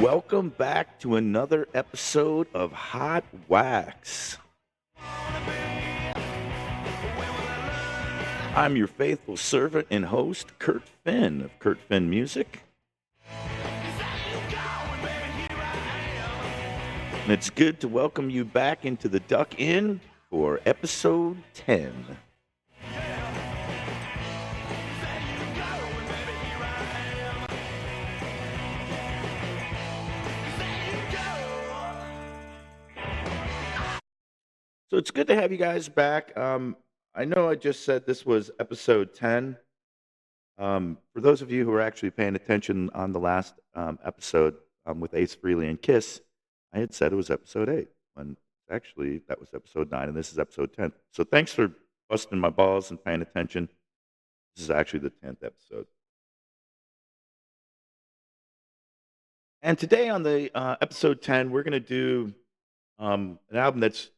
Welcome back to another episode of Hot Wax. I'm your faithful servant and host, Kurt Finn of Kurt Finn Music. And it's good to welcome you back into the Duck Inn for episode 10. So it's good to have you guys back. I know I just said this was episode 10. For those of you who are actually paying attention on the last episode with Ace Frehley and Kiss, I had said it was episode 8, when actually that was episode 9, and this is episode 10. So thanks for busting my balls and paying attention. This is actually the 10th episode. And today on the episode 10, we're going to do an album that's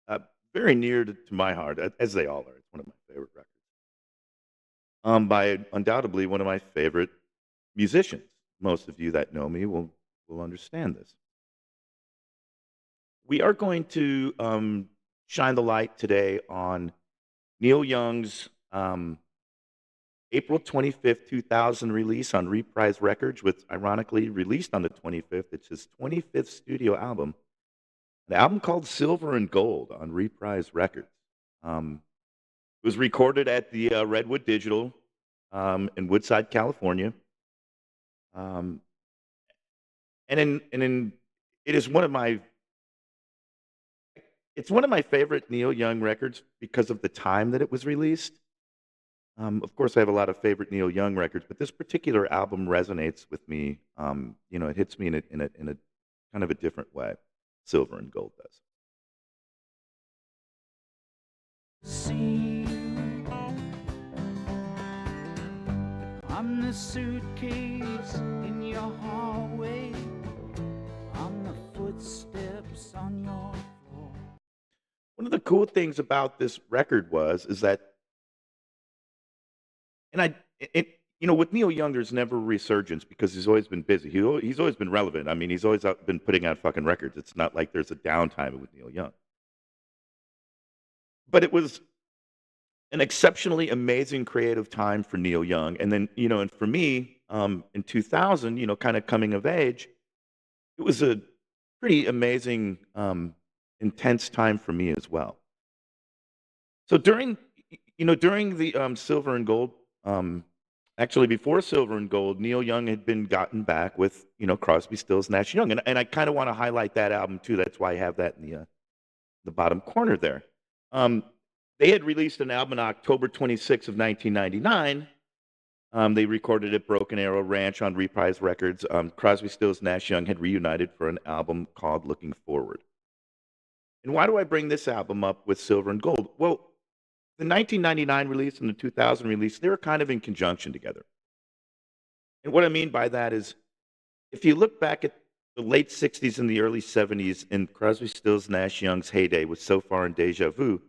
uh, very near to my heart, as they all are. It's one of my favorite records. By undoubtedly one of my favorite musicians. Most of you that know me will understand this. We are going to shine the light today on Neil Young's April 25th, 2000 release on Reprise Records, which ironically released on the 25th. It's his 25th studio album, an album called Silver and Gold on Reprise Records. It was recorded at the Redwood Digital in Woodside, California. Um, and it is it's one of my favorite Neil Young records because of the time that it was released. Of course, I have a lot of favorite Neil Young records, but this particular album resonates with me. It hits me in a kind of a different way. Silver and Gold does. See, I'm the suitcase in your hallway. I'm the footsteps on your floor. One of the cool things about this record is that, and with Neil Young, there's never a resurgence because he's always been busy. He's always been relevant. I mean, he's always been putting out fucking records. It's not like there's a downtime with Neil Young. But it was an exceptionally amazing creative time for Neil Young. And then, and for me, in 2000, kind of coming of age, it was a pretty amazing, intense time for me as well. So during the Silver and Gold, actually before Silver and Gold, Neil Young had been gotten back with, Crosby, Stills, Nash Young. And I kind of want to highlight that album too. That's why I have that in the bottom corner there. They had released an album on October 26th of 1999. They recorded at Broken Arrow Ranch on Reprise Records. Crosby, Stills, Nash Young had reunited for an album called Looking Forward. And why do I bring this album up with Silver and Gold? Well, the 1999 release and the 2000 release, they were kind of in conjunction together. And what I mean by that is, if you look back at the late 60s and the early 70s in Crosby, Stills, Nash Young's heyday with So Far and Deja Vu,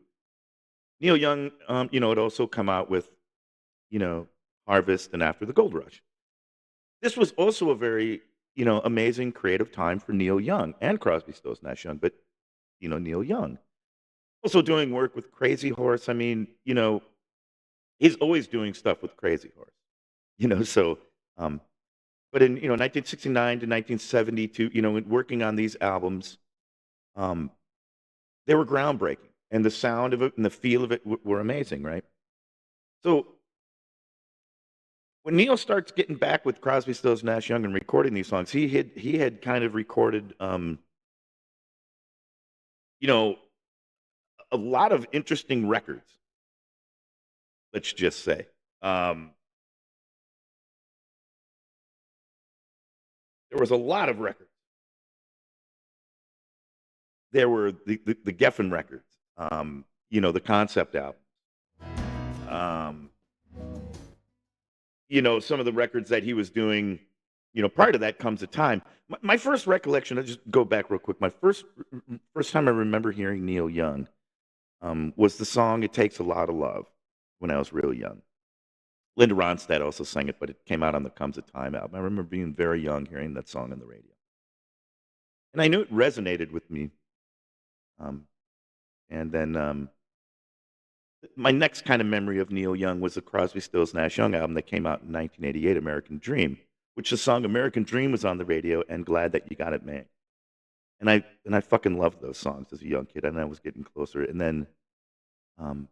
Neil Young, had also come out with, Harvest and After the Gold Rush. This was also a very, amazing creative time for Neil Young and Crosby, Stills, Nash Young, but, Neil Young. Also doing work with Crazy Horse. I mean, he's always doing stuff with Crazy Horse, so, but in, 1969 to 1972, working on these albums, they were groundbreaking. And the sound of it and the feel of it were amazing, right? So when Neil starts getting back with Crosby, Stills, Nash Young and recording these songs, he had kind of recorded, a lot of interesting records. Let's just say, there was a lot of records. There were the Geffen records, the concept album. Um, some of the records that he was doing, prior to that comes a time. My first recollection, I'll just go back real quick. My first time I remember hearing Neil Young was the song "It Takes a Lot of Love" when I was real young. Linda Ronstadt also sang it, but it came out on the Comes a Time album. I remember being very young hearing that song on the radio. and I knew it resonated with me. Um, and then my next kind of memory of Neil Young was the Crosby, Stills, Nash Young album that came out in 1988, American Dream, which the song American Dream was on the radio, and Glad That You Got It Man. And I fucking loved those songs as a young kid, and I was getting closer. And then, um,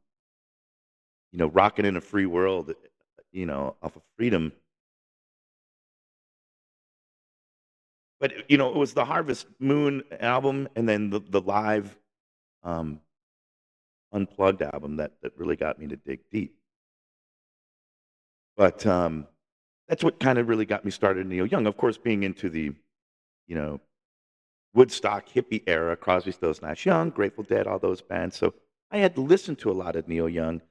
Rockin' in a Free World, off of Freedom. But, it was the Harvest Moon album and then the live, um, Unplugged album that really got me to dig deep. But, that's what kinda really got me started in Neil Young. Of course, being into the, you know, Woodstock hippie era, Crosby, Stills, Nash Young, Grateful Dead, all those bands. So I had to listen to a lot of Neil Young,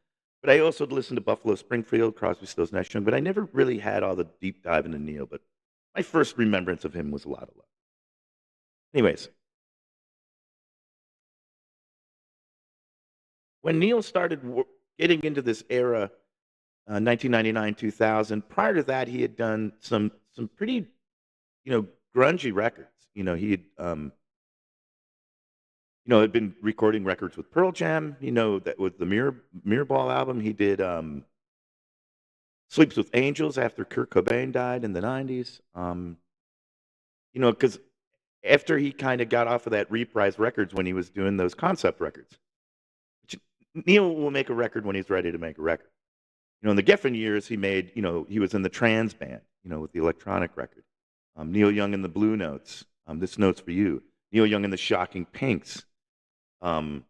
but I also listened to Buffalo Springfield, Crosby, Stills, Nash Young, but I never really had all the deep dive into Neil, but my first remembrance of him was a lot of love. Anyways, when Neil started getting into this era, 1999, 2000, prior to that, he had done some pretty, grungy records. Had been recording records with Pearl Jam, that with the Mirrorball album. He did Sleeps with Angels after Kurt Cobain died in the 90s. Because after he kind of got off of that Reprise Records when he was doing those concept records, which Neil will make a record when he's ready to make a record. In the Geffen years, he was in the Trans band, with the electronic record. Neil Young and the Blue Notes, This Note's for You. Neil Young and the Shocking Pinks. Um,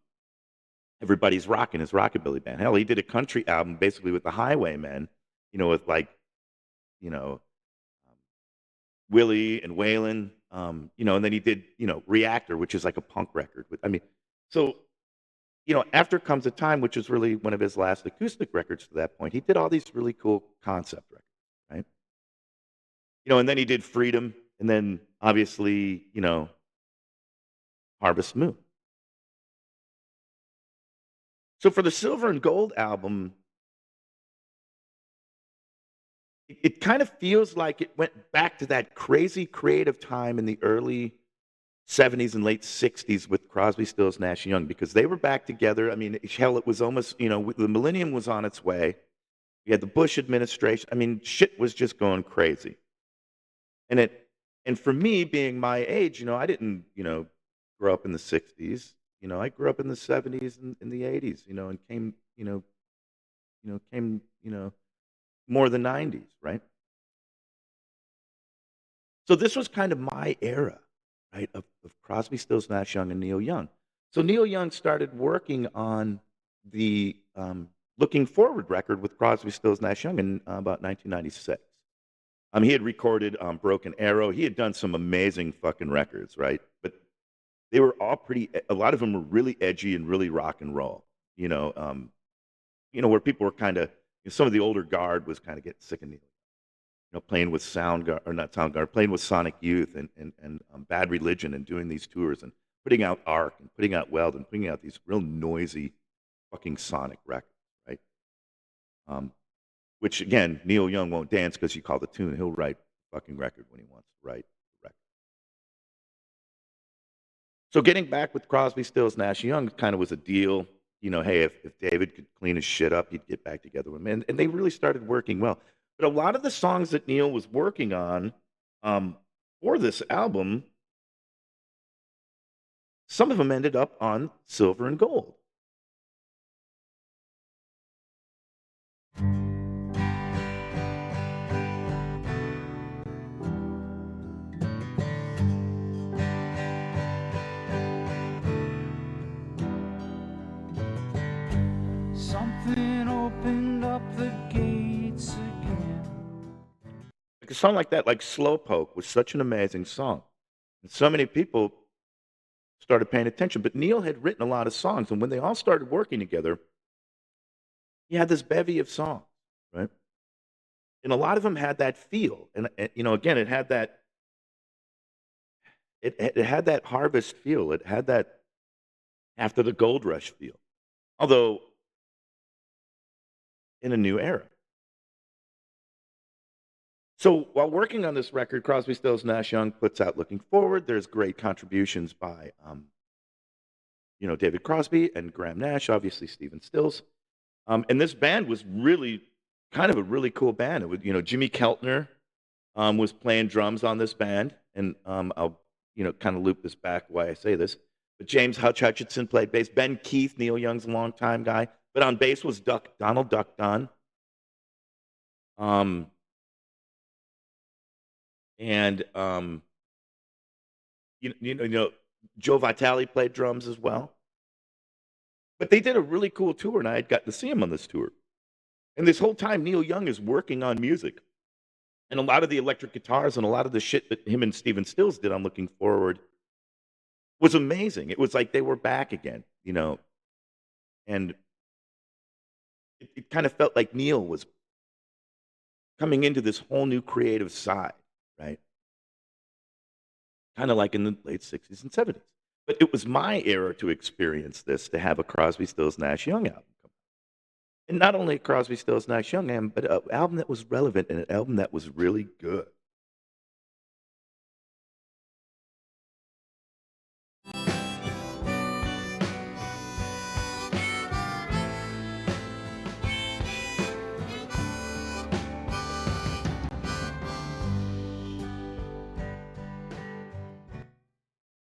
Everybody's Rocking his rockabilly band. Hell, he did a country album basically with the Highwaymen, with like, you know, um, Willie and Waylon, and then he did, Reactor, which is like a punk record. So, After Comes a Time, which is really one of his last acoustic records to that point, he did all these really cool concept records, right? And then he did Freedom, and then obviously, Harvest Moon. So for the Silver and Gold album, it kind of feels like it went back to that crazy creative time in the early '70s and late '60s with Crosby, Stills, Nash& Young, because they were back together. I mean, hell, it was almost, the millennium was on its way. You had the Bush administration. I mean, shit was just going crazy. And it and for me, being my age, I didn't, grow up in the '60s. I grew up in the '70s and in the '80s, and came, more the '90s, right? So this was kind of my era, right, of Crosby, Stills, Nash Young, and Neil Young. So Neil Young started working on the Looking Forward record with Crosby, Stills, Nash Young in about 1996. He had recorded Broken Arrow. He had done some amazing fucking records, right? But they were all a lot of them were really edgy and really rock and roll, you know, um, where people were kind of, some of the older guard was kind of getting sick of Neil, playing with Soundgar or not Soundgar, playing with Sonic Youth and Bad Religion and doing these tours and putting out Arc and putting out Weld and putting out these real noisy fucking sonic records, right? Um, which again, Neil Young won't dance because you call the tune. He'll write a fucking record when he wants to write a record. So getting back with Crosby, Stills, Nash Young kind of was a deal. Hey, if David could clean his shit up, he'd get back together with him. And they really started working well. But a lot of the songs that Neil was working on um, for this album, some of them ended up on Silver and Gold. Something opened up the gates again. Like a song like that, like Slowpoke, was such an amazing song. And so many people started paying attention. But Neil had written a lot of songs. And when they all started working together, he had this bevy of songs, right? And a lot of them had that feel. And again, it had that harvest feel. It had that after the gold rush feel. Although in a new era. So while working on this record, Crosby, Stills, Nash Young puts out "Looking Forward." There's great contributions by, David Crosby and Graham Nash, obviously Stephen Stills. And this band was really kind of a really cool band. It was, Jimmy Keltner was playing drums on this band, and I'll, kind of loop this back why I say this. But James Hutchinson played bass. Ben Keith, Neil Young's longtime guy, but on bass was Donald Duck Dunn. Um, and you know, Joe Vitale played drums as well. But they did a really cool tour, and I had gotten to see him on this tour. And this whole time, Neil Young is working on music. And a lot of the electric guitars and a lot of the shit that him and Steven Stills did on Looking Forward was amazing. It was like they were back again, and it kind of felt like Neil was coming into this whole new creative side, right? Kind of like in the late 60s and 70s. But it was my era to experience this, to have a Crosby, Stills, Nash Young album. And not only a Crosby, Stills, Nash Young album, but an album that was relevant and an album that was really good.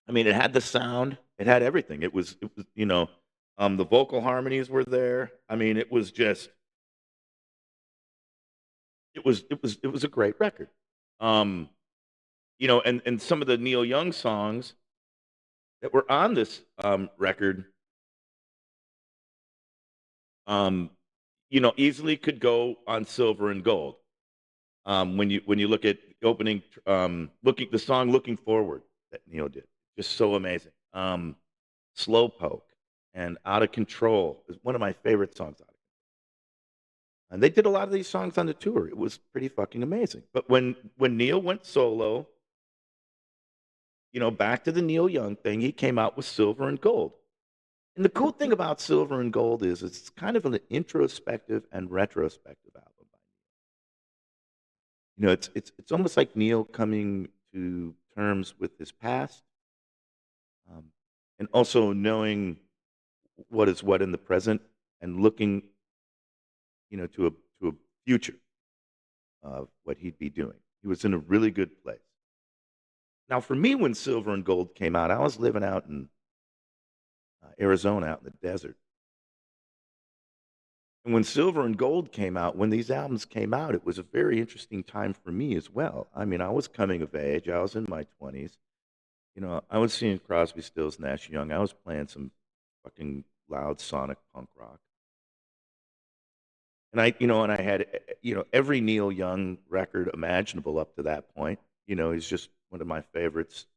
I mean, it had the sound, it had everything. It was, the vocal harmonies were there. I mean, it was just it was a great record. Um, and some of the Neil Young songs that were on this record, um, easily could go on Silver and Gold. When you look at the opening, looking the song "Looking Forward" that Neil did, just so amazing. "Slowpoke" and "Out of Control" is one of my favorite songs. And they did a lot of these songs on the tour. It was pretty fucking amazing. But when Neil went solo, back to the Neil Young thing, he came out with Silver and Gold. And the cool thing about Silver and Gold is it's kind of an introspective and retrospective album. It's almost like Neil coming to terms with his past, um, and also knowing what is what in the present and looking, to a future of what he'd be doing. He was in a really good place. Now, for me, when Silver and Gold came out, I was living out in Arizona, out in the desert. And when Silver and Gold came out, when these albums came out, it was a very interesting time for me as well. I mean, I was coming of age. I was in my 20s. I was seeing Crosby, Stills, Nash Young. I was playing some fucking loud sonic punk rock. And I had, every Neil Young record imaginable up to that point. He's just one of my favorites.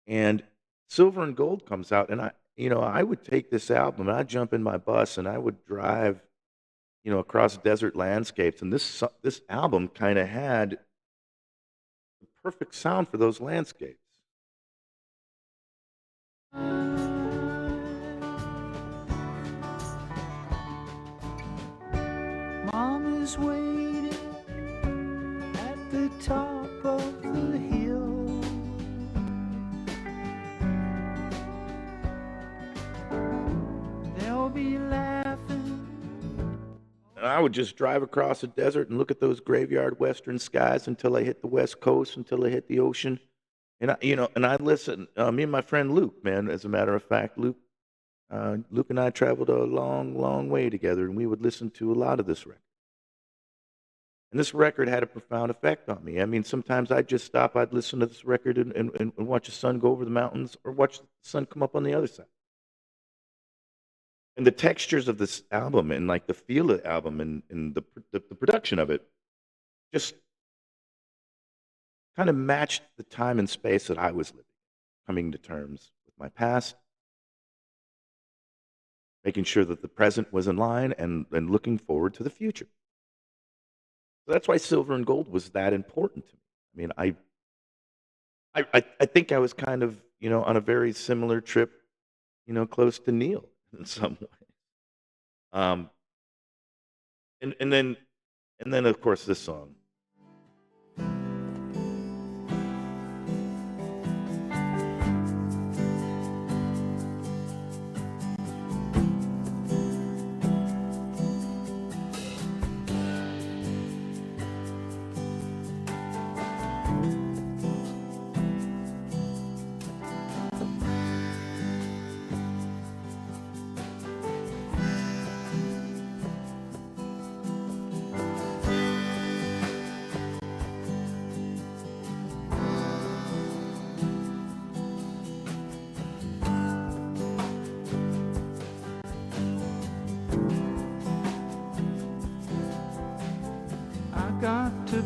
And Silver and Gold comes out, and I would take this album and I'd jump in my bus and I would drive, across desert landscapes. And this album kind of had the perfect sound for those landscapes. Mom is waiting at the top of the hill. They'll be laughing. And I would just drive across the desert and look at those graveyard western skies until I hit the west coast, until I hit the ocean. And I listen. Me and my friend Luke, man. As a matter of fact, Luke and I traveled a long, long way together, and we would listen to a lot of this record. And this record had a profound effect on me. I mean, sometimes I'd just stop, I'd listen to this record and watch the sun go over the mountains or watch the sun come up on the other side. And the textures of this album and like the feel of the album and the production of it just kind of matched the time and space that I was living, coming to terms with my past, making sure that the present was in line and looking forward to the future. So that's why Silver and Gold was that important to me. I mean, I think I was kind of, on a very similar trip, close to Neil in some way. Um, and then of course this song.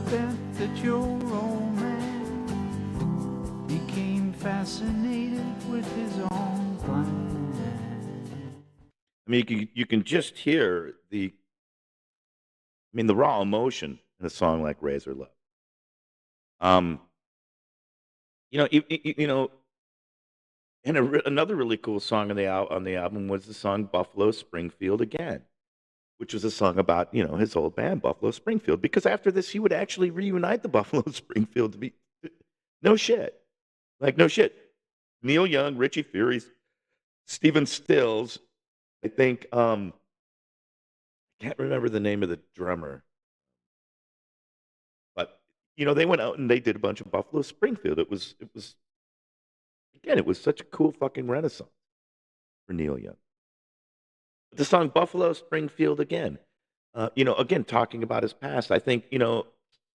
bet that your old man became fascinated with his own plan. I mean, you can just hear the raw emotion in a song like Razor Love. Um, and another really cool song on the album was the song Buffalo Springfield Again, which was a song about, his old band, Buffalo Springfield, because after this, he would actually reunite the Buffalo Springfield to be no shit. Like, no shit. Neil Young, Richie Furies, Stephen Stills, I think, can't remember the name of the drummer, but, they went out and they did a bunch of Buffalo Springfield. It was again, it was such a cool fucking renaissance for Neil Young. The song Buffalo Springfield Again, again, talking about his past. I think,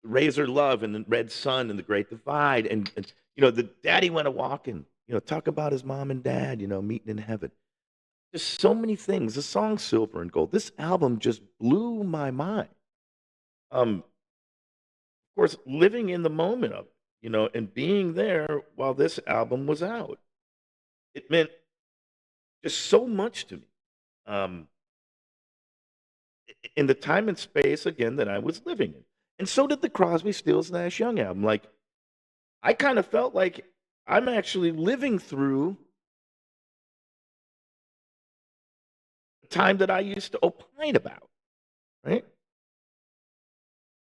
Razor Love and the Red Sun and the Great Divide and the Daddy Went a Walking, talk about his mom and dad, meeting in heaven. Just so many things. The song Silver and Gold. This album just blew my mind. Of course, living in the moment of it, and being there while this album was out. It meant just so much to me. Um, in the time and space again that I was living in. And so did the Crosby, Stills, Nash Young album. Like, I kind of felt like I'm actually living through the time that I used to opine about, right?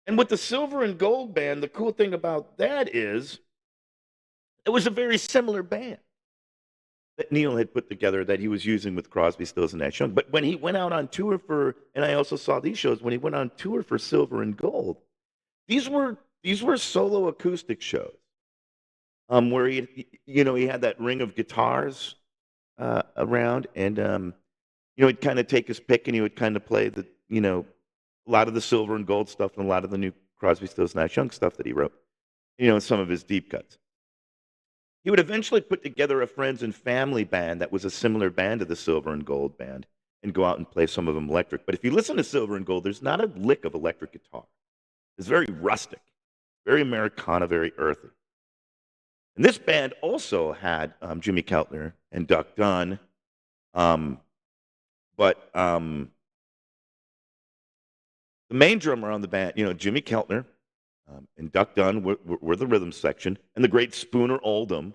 And with the Silver and Gold band, the cool thing about that is it was a very similar band that Neil had put together that he was using with Crosby, Stills, and Nash Young. But when he went out on tour and I also saw these shows, when he went on tour for Silver and Gold, these were solo acoustic shows, where he had that ring of guitars around, and he'd kind of take his pick and he would kind of play a lot of the Silver and Gold stuff and a lot of the new Crosby, Stills, Nash Young stuff that he wrote, some of his deep cuts. He would eventually put together a friends and family band that was a similar band to the Silver and Gold band and go out and play some of them electric. But if you listen to Silver and Gold, there's not a lick of electric guitar. It's very rustic, very Americana, very earthy. And this band also had Jimmy Keltner and Duck Dunn, but the main drummer on the band, Jimmy Keltner and Duck Dunn were the rhythm section, and the great Spooner Oldham,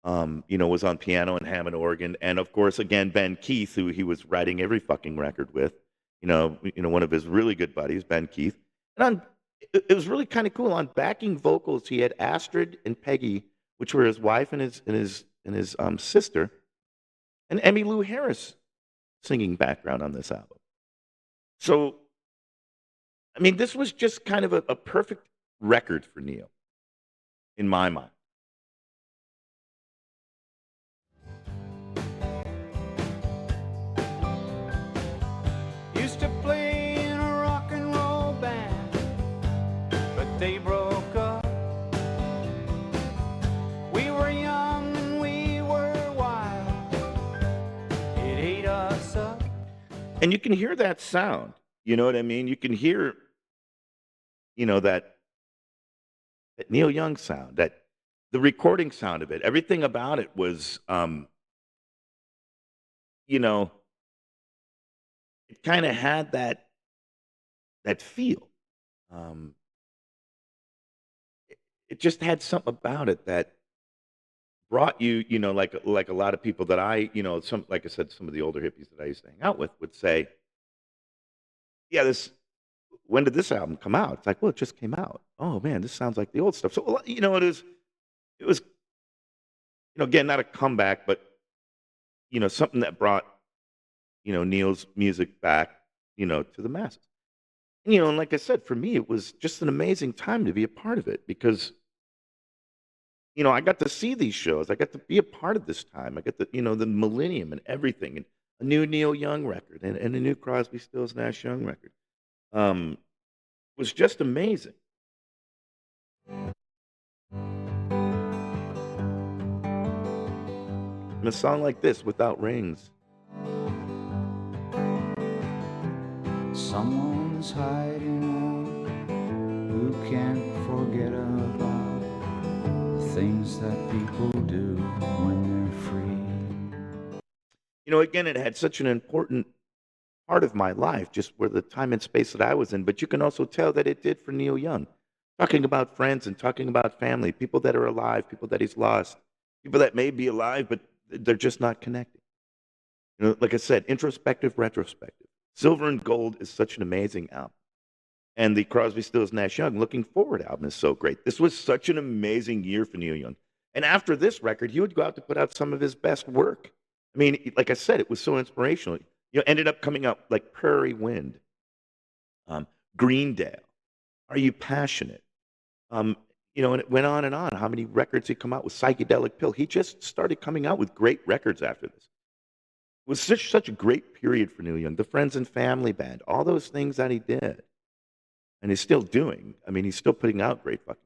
was on piano and Hammond organ, and of course, again, Ben Keith, who he was writing every fucking record with, one of his really good buddies, Ben Keith. And it was really kind of cool. On backing vocals, he had Astrid and Peggy, which were his wife and his sister, and Emmylou Harris singing background on this album. So, I mean, this was just kind of a perfect record for Neil, in my mind. Used to play in a rock and roll band, but they broke up. We were young and we were wild. It ate us up. And you can hear that sound. You know what I mean? You can hear, that Neil Young sound, that the recording sound of it. Everything about it was, you know, it kind of had that feel. Um, it just had something about it that brought you, like a lot of people that some, like I said, some of the older hippies that I used to hang out with would say, "Yeah, when did this album come out?" It's like, well, it just came out. Oh man, this sounds like the old stuff. So it was again, not a comeback, but something that brought Neil's music back to the masses. And like I said, for me, it was just an amazing time to be a part of it because I got to see these shows. I got to be a part of this time. I got the millennium and everything, and a new Neil Young record and a new Crosby, Stills, Nash Young record. Was just amazing. And a song like this, Without Rings, Someone's hiding out. Who can't forget about the things that people do when they're free. Again, it had such an important part of my life, just where the time and space that I was in, but you can also tell that it did for Neil Young. Talking about friends and talking about family, people that are alive, people that he's lost, people that may be alive, but they're just not connected. Like I said, introspective, retrospective. Silver and Gold is such an amazing album. And the Crosby, Stills, Nash Young Looking Forward album is so great. This was such an amazing year for Neil Young. And after this record, he would go out to put out some of his best work. I mean, like I said, it was so inspirational. Ended up coming out like Prairie Wind, um, Greendale, Are You Passionate? Um, and it went on and on. How many records he come out with? Psychedelic Pill. He just started coming out with great records after this. It was such a great period for Neil Young. The Friends and Family Band, all those things that he did, and he's still doing. I mean, he's still putting out great fucking.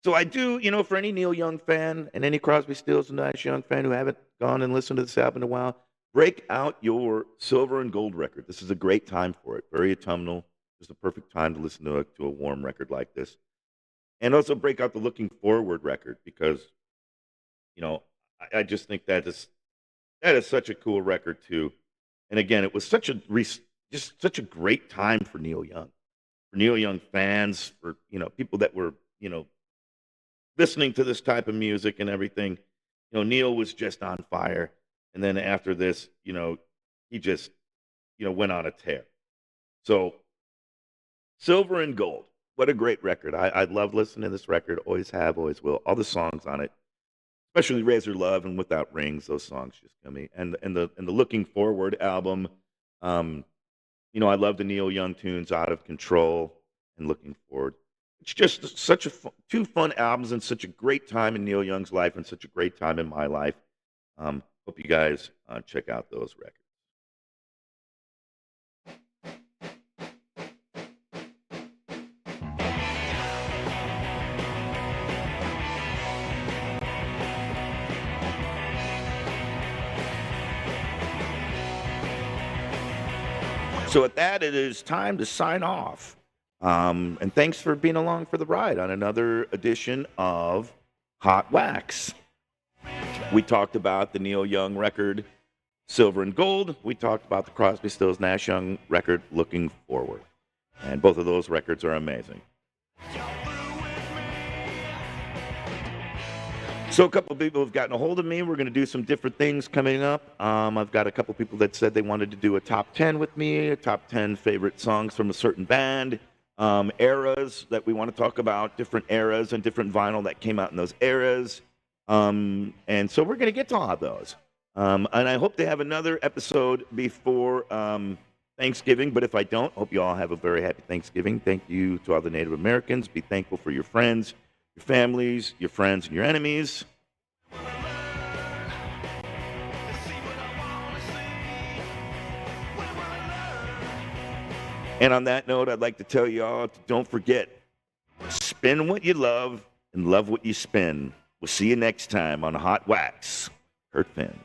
So I do, for any Neil Young fan and any Crosby, Stills, and Nash Young fan who haven't gone and listened to this album in a while, break out your silver and gold record. This is a great time for it. Very autumnal. It's the perfect time to listen to a warm record like this. And also break out the Looking Forward record because, I just think that is such a cool record too. And again, it was just such a great time for Neil Young. For Neil Young fans, for people that were, listening to this type of music and everything. Neil was just on fire. And then after this, he just, went on a tear. So Silver and Gold. What a great record. I love listening to this record. Always have, always will. All the songs on it, especially Razor Love and Without Rings, those songs just come me. And the Looking Forward album. Um, I love the Neil Young tunes, Out of Control and Looking Forward. It's just such two fun albums and such a great time in Neil Young's life and such a great time in my life. Hope you guys check out those records. So with that, it is time to sign off. And thanks for being along for the ride on another edition of Hot Wax. We talked about the Neil Young record, Silver and Gold. We talked about the Crosby, Stills, Nash Young record, Looking Forward. And both of those records are amazing. So a couple of people have gotten a hold of me. We're going to do some different things coming up. I've got a couple of people that said they wanted to do a top 10 with me, a top 10 favorite songs from a certain band, eras that we want to talk about, different eras and different vinyl that came out in those eras. And so we're going to get to all of those. And I hope to have another episode before Thanksgiving. But if I don't, hope you all have a very happy Thanksgiving. Thank you to all the Native Americans. Be thankful for your friends, your families, your friends, and your enemies. And on that note, I'd like to tell you all to don't forget, spin what you love and love what you spin. We'll see you next time on Hot Wax. Kurt Finn.